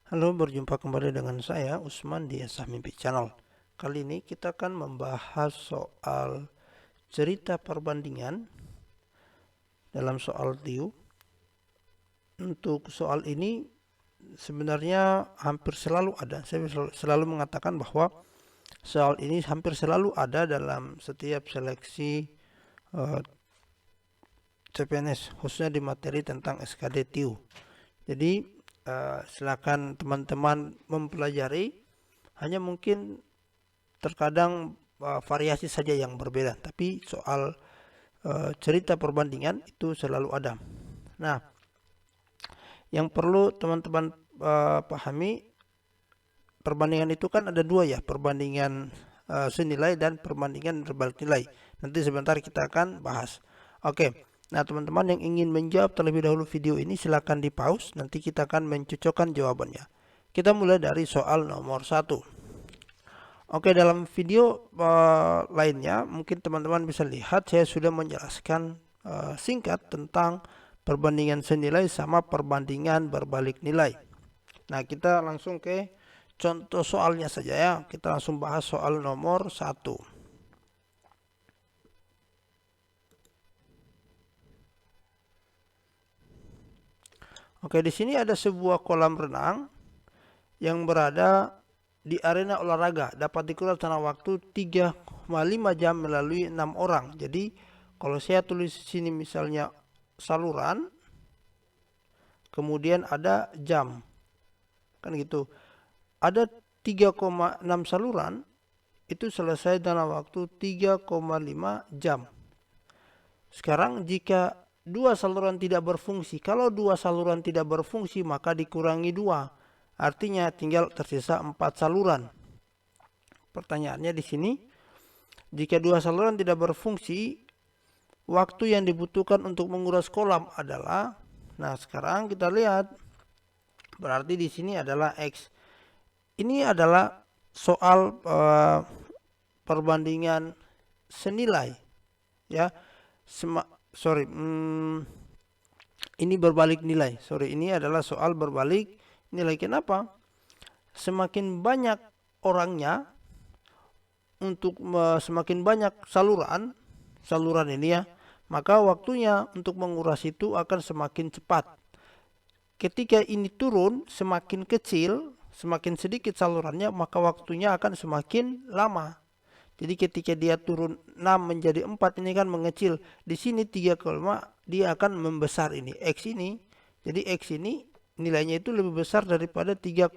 Halo, berjumpa kembali dengan saya Usman di Esah Mimpi Channel. Kali ini kita akan membahas soal cerita perbandingan dalam soal TIU. Untuk soal ini sebenarnya hampir selalu ada. Saya selalu mengatakan bahwa soal ini hampir selalu ada dalam setiap seleksi CPNS, khususnya di materi tentang SKD TIU. Jadi silakan teman-teman mempelajari, hanya mungkin terkadang variasi saja yang berbeda, tapi soal cerita perbandingan itu selalu ada. Nah, yang perlu teman-teman pahami, perbandingan itu kan ada dua ya, perbandingan senilai dan perbandingan berbalik nilai. Nanti sebentar kita akan bahas. Oke, nah teman-teman yang ingin menjawab terlebih dahulu video ini silakan di pause, nanti kita akan mencocokkan jawabannya. Kita mulai dari soal nomor 1. Oke, dalam video lainnya mungkin teman-teman bisa lihat saya sudah menjelaskan singkat tentang perbandingan senilai sama perbandingan berbalik nilai. Nah, kita langsung ke contoh soalnya saja ya. Kita langsung bahas soal nomor 1. Oke, di sini ada sebuah kolam renang yang berada di arena olahraga, dapat dikuras dalam waktu 3,5 jam melalui 6 orang. Jadi kalau saya tulis di sini misalnya saluran, kemudian ada jam, kan gitu. Ada 3,6 saluran, itu selesai dalam waktu 3,5 jam. Sekarang jika dua saluran tidak berfungsi, kalau dua saluran tidak berfungsi maka dikurangi 2. Artinya tinggal tersisa 4 saluran. Pertanyaannya di sini, jika dua saluran tidak berfungsi, waktu yang dibutuhkan untuk menguras kolam adalah, nah sekarang kita lihat, berarti di sini adalah X. Ini adalah soal perbandingan senilai ya. Ini berbalik nilai. Ini adalah soal berbalik nilai. Kenapa? Semakin banyak orangnya, untuk semakin banyak saluran ini ya, maka waktunya untuk menguras itu akan semakin cepat. Ketika ini turun semakin kecil, semakin sedikit salurannya, maka waktunya akan semakin lama. Jadi ketika dia turun 6 menjadi 4, ini kan mengecil. Di sini 3,5 dia akan membesar ini X ini. Jadi X ini nilainya itu lebih besar daripada 3,5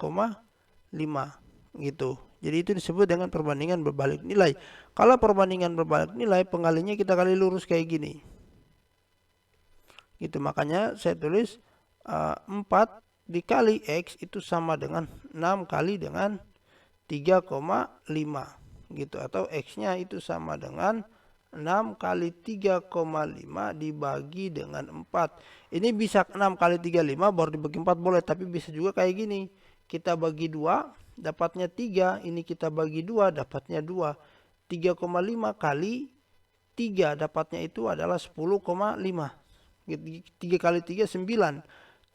gitu. Jadi itu disebut dengan perbandingan berbalik nilai. Kalau perbandingan berbalik nilai, pengalinya kita kali lurus kayak gini. Gitu, makanya saya tulis 4 dikali X itu sama dengan 6 kali dengan 3,5 gitu, atau X-nya itu sama dengan 6 kali 3,5 dibagi dengan 4. Ini bisa 6 kali 3,5 baru dibagi 4 boleh, tapi bisa juga kayak gini. Kita bagi 2 dapatnya 3, ini kita bagi 2 dapatnya 2. 3,5 kali 3 dapatnya itu adalah 10,5. 3 kali 3 9.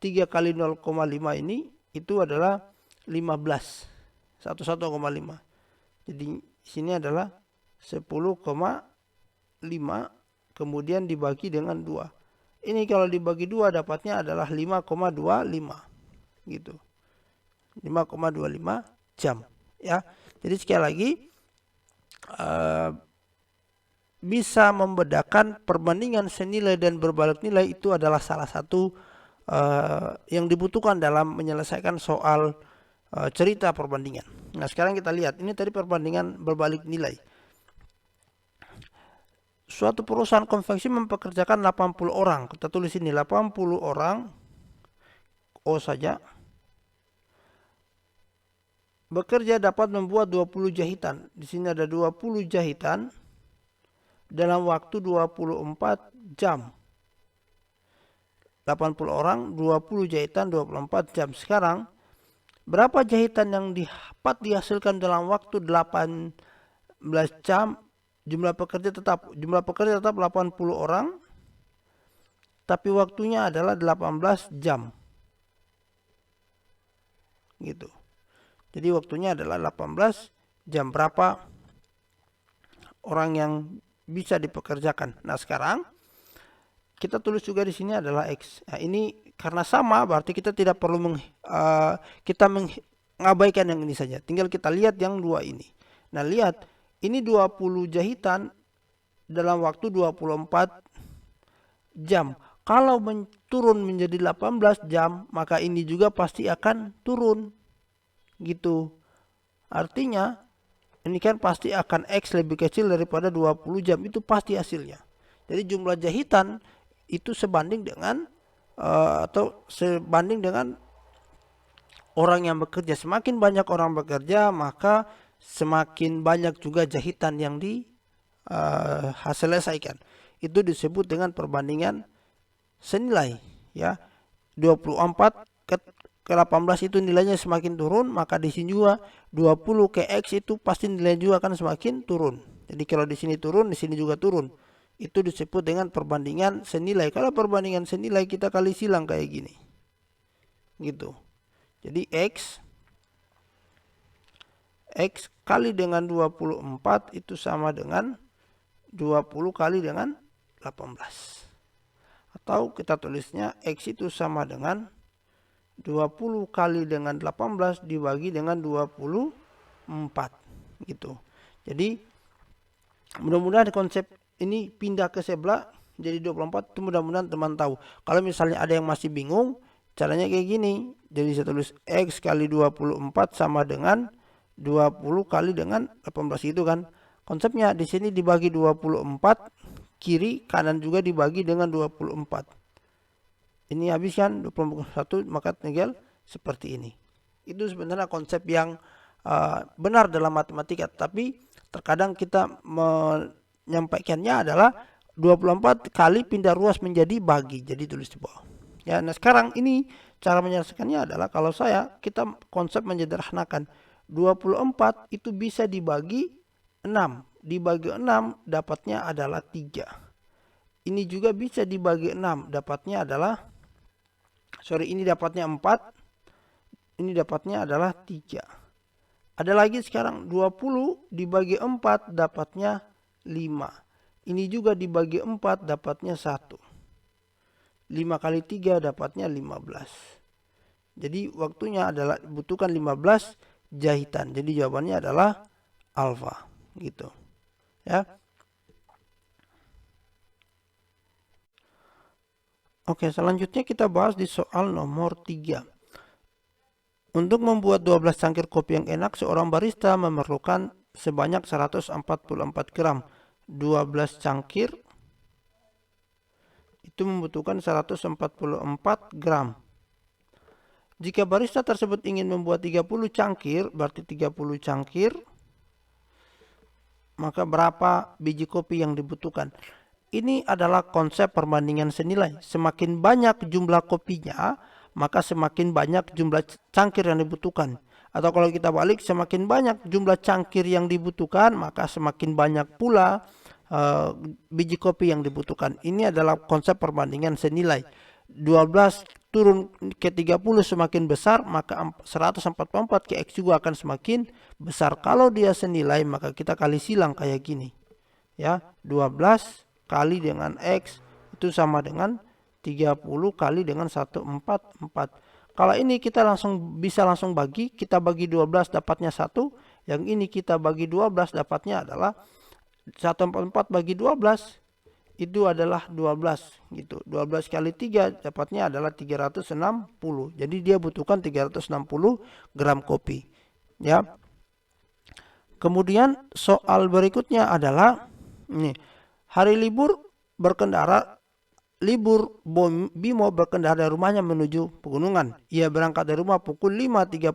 3 kali 0,5 ini itu adalah 15. 1,5. Jadi sini adalah 10,5 kemudian dibagi dengan 2. Ini kalau dibagi 2 dapatnya adalah 5,25 gitu. 5,25 jam ya. Jadi sekali lagi bisa membedakan perbandingan senilai dan berbalik nilai itu adalah salah satu yang dibutuhkan dalam menyelesaikan soal cerita perbandingan. Nah, sekarang kita lihat, ini tadi perbandingan berbalik nilai. Suatu perusahaan konveksi mempekerjakan 80 orang. Kita tulis ini 80 orang O saja. Bekerja dapat membuat 20 jahitan. Di sini ada 20 jahitan dalam waktu 24 jam. 80 orang, 20 jahitan, 24 jam. Sekarang berapa jahitan yang dapat dihasilkan dalam waktu 18 jam? Jumlah pekerja tetap 80 orang, tapi waktunya adalah 18 jam. gitu. Jadi waktunya adalah 18 jam. Berapa orang yang bisa dipekerjakan. Nah, sekarang kita tulis juga di sini adalah X. Nah, ini karena sama berarti kita tidak perlu kita mengabaikan yang ini saja. Tinggal kita lihat yang dua ini. Nah, lihat ini 20 jahitan dalam waktu 24 jam. Kalau turun menjadi 18 jam, maka ini juga pasti akan turun. Gitu. Artinya ini kan pasti akan X lebih kecil daripada 20 jam. Itu pasti hasilnya. Jadi jumlah jahitan itu sebanding dengan sebanding dengan orang yang bekerja. Semakin banyak orang bekerja, maka semakin banyak juga jahitan yang diselesaikan. Itu disebut dengan perbandingan senilai, ya. 24 ke 18 itu nilainya semakin turun, maka di sini juga 20 ke X itu pasti nilai juga akan semakin turun. Jadi kalau di sini turun, di sini juga turun. Itu disebut dengan perbandingan senilai. Kalau perbandingan senilai kita kali silang kayak gini. Gitu. Jadi X kali dengan 24 itu sama dengan 20 kali dengan 18. Atau kita tulisnya X itu sama dengan 20 kali dengan 18 dibagi dengan 24 gitu. Jadi mudah-mudahan konsep ini pindah ke sebelah jadi 24 itu mudah-mudahan teman tahu. Kalau misalnya ada yang masih bingung, caranya kayak gini. Jadi saya tulis X kali 24 sama dengan 20 kali dengan 18 itu kan. Konsepnya di sini dibagi 24, kiri kanan juga dibagi dengan 24. Ini habis kan 21, maka tinggal seperti ini. Itu sebenarnya konsep yang benar dalam matematika, tapi terkadang kita menyampaikannya adalah 24 kali pindah ruas menjadi bagi, jadi tulis di bawah. Ya, nah sekarang ini cara menyelesaikannya adalah kalau kita konsep menyederhanakan. 24 itu bisa dibagi 6. Dibagi 6 dapatnya adalah 3. Ini juga bisa dibagi 6, dapatnya adalah ini dapatnya 4. Ini dapatnya adalah 3. Ada lagi sekarang 20 dibagi 4 dapatnya 5. Ini juga dibagi 4 dapatnya 1. 5 kali 3 dapatnya 15. Jadi waktunya adalah butuhkan 15 jahitan. Jadi jawabannya adalah alfa gitu. Ya. Oke, selanjutnya kita bahas di soal nomor 3. Untuk membuat 12 cangkir kopi yang enak, seorang barista memerlukan sebanyak 144 gram. 12 cangkir itu membutuhkan 144 gram. Jika barista tersebut ingin membuat 30 cangkir, berarti 30 cangkir, maka berapa biji kopi yang dibutuhkan? Ini adalah konsep perbandingan senilai. Semakin banyak jumlah kopinya, maka semakin banyak jumlah cangkir yang dibutuhkan. Atau kalau kita balik, semakin banyak jumlah cangkir yang dibutuhkan, maka semakin banyak pula biji kopi yang dibutuhkan. Ini adalah konsep perbandingan senilai. 12 turun ke 30 semakin besar, maka 144 ke X juga akan semakin besar. Kalau dia senilai, maka kita kali silang kayak gini. Ya, 12 kali dengan X itu sama dengan 30 kali dengan 144. Kalau ini kita bisa langsung bagi, kita bagi 12 dapatnya 1. Yang ini kita bagi 12 dapatnya adalah 144 bagi 12 itu adalah 12 gitu. 12 kali 3 dapatnya adalah 360. Jadi dia butuhkan 360 gram kopi. Ya. Kemudian soal berikutnya adalah ini. Hari libur Bimo berkendara dari rumahnya menuju pegunungan. Ia berangkat dari rumah pukul 5.30.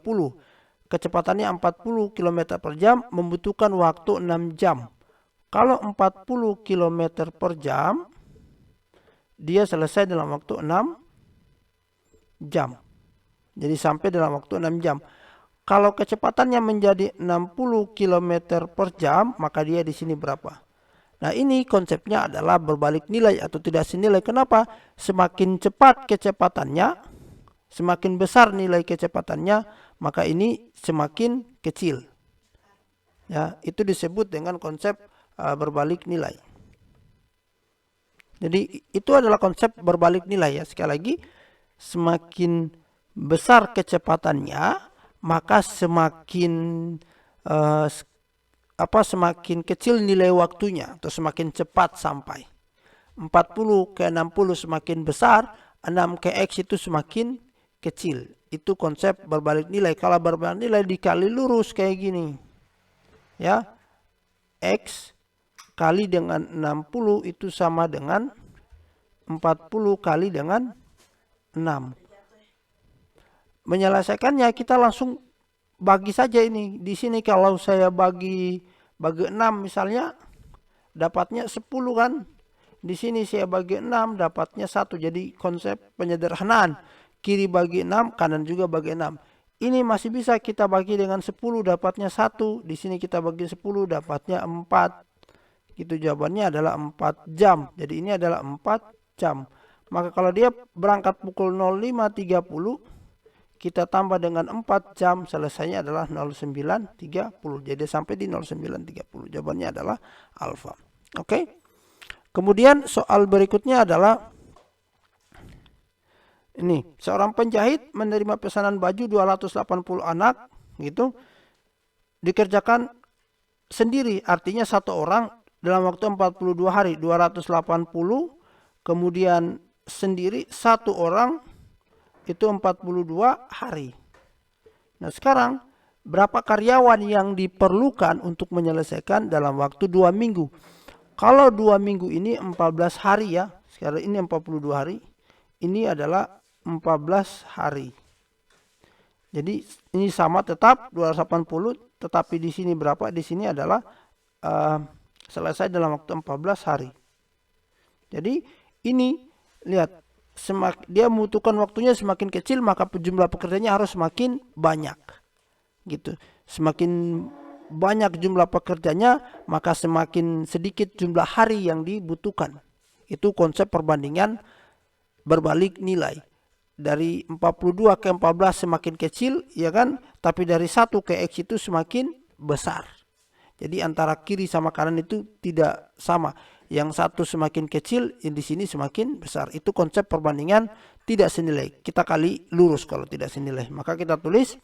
Kecepatannya 40 km per jam, membutuhkan waktu 6 jam. Kalau 40 km per jam, dia selesai dalam waktu 6 jam. Jadi sampai dalam waktu 6 jam. Kalau kecepatannya menjadi 60 km per jam, maka dia di sini berapa? Nah, ini konsepnya adalah berbalik nilai atau tidak senilai. Kenapa? Semakin cepat kecepatannya, semakin besar nilai kecepatannya, maka ini semakin kecil. Ya, itu disebut dengan konsep berbalik nilai. Jadi itu adalah konsep berbalik nilai ya. Sekali lagi, semakin besar kecepatannya, maka semakin semakin kecil nilai waktunya atau semakin cepat sampai. 40 ke 60 semakin besar, 6 ke X itu semakin kecil. Itu konsep berbalik nilai. Kalau berbalik nilai dikali lurus kayak gini. Ya. X kali dengan 60 itu sama dengan 40 kali dengan 6. Menyelesaikannya kita langsung bagi saja ini. Di sini kalau saya bagi 6 misalnya dapatnya 10 kan. Di sini saya bagi 6 dapatnya 1. Jadi konsep penyederhanaan. Kiri bagi 6, kanan juga bagi 6. Ini masih bisa kita bagi dengan 10 dapatnya 1. Di sini kita bagi 10 dapatnya 4. Gitu jawabannya adalah 4 jam. Jadi ini adalah 4 jam. Maka kalau dia berangkat pukul 05.30, kita tambah dengan 4 jam, selesainya adalah 09.30. Jadi sampai di 09.30. Jawabannya adalah alfa. Oke. Kemudian soal berikutnya adalah ini, seorang penjahit menerima pesanan baju 280 anak gitu. Dikerjakan sendiri, artinya satu orang dalam waktu 42 hari, 280, kemudian sendiri satu orang itu 42 hari. Nah, sekarang berapa karyawan yang diperlukan untuk menyelesaikan dalam waktu 2 minggu? Kalau 2 minggu ini 14 hari ya, sekarang ini 42 hari, ini adalah 14 hari. Jadi ini sama tetap 280, tetapi di sini berapa? Di sini adalah selesai dalam waktu 14 hari. Jadi ini lihat, dia membutuhkan waktunya semakin kecil, maka jumlah pekerjanya harus semakin banyak. Gitu. Semakin banyak jumlah pekerjanya, maka semakin sedikit jumlah hari yang dibutuhkan. Itu konsep perbandingan berbalik nilai. Dari 42 ke 14 semakin kecil, ya kan? Tapi dari 1 ke X itu semakin besar. Jadi antara kiri sama kanan itu tidak sama. Yang satu semakin kecil, yang di sini semakin besar. Itu konsep perbandingan tidak senilai. Kita kali lurus kalau tidak senilai. Maka kita tulis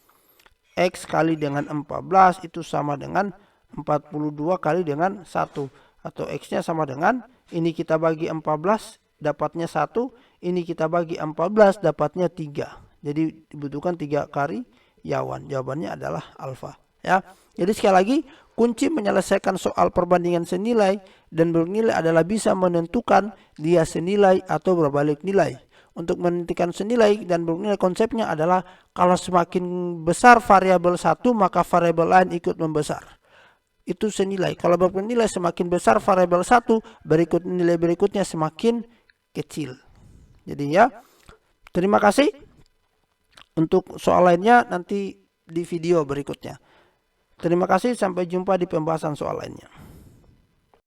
X kali dengan 14 itu sama dengan 42 kali dengan 1. Atau X-nya sama dengan, ini kita bagi 14 dapatnya 1. Ini kita bagi 14 dapatnya 3. Jadi dibutuhkan 3 karyawan. Jawabannya adalah alfa. Ya. Jadi sekali lagi, kunci menyelesaikan soal perbandingan senilai dan bernilai adalah bisa menentukan dia senilai atau berbalik nilai. Untuk menentukan senilai dan bernilai, konsepnya adalah kalau semakin besar variabel 1, maka variabel lain ikut membesar. Itu senilai. Kalau bernilai semakin besar variabel 1, berikut nilai berikutnya semakin kecil. Jadi ya, terima kasih. Untuk soal lainnya nanti di video berikutnya. Terima kasih, sampai jumpa di pembahasan soal lainnya.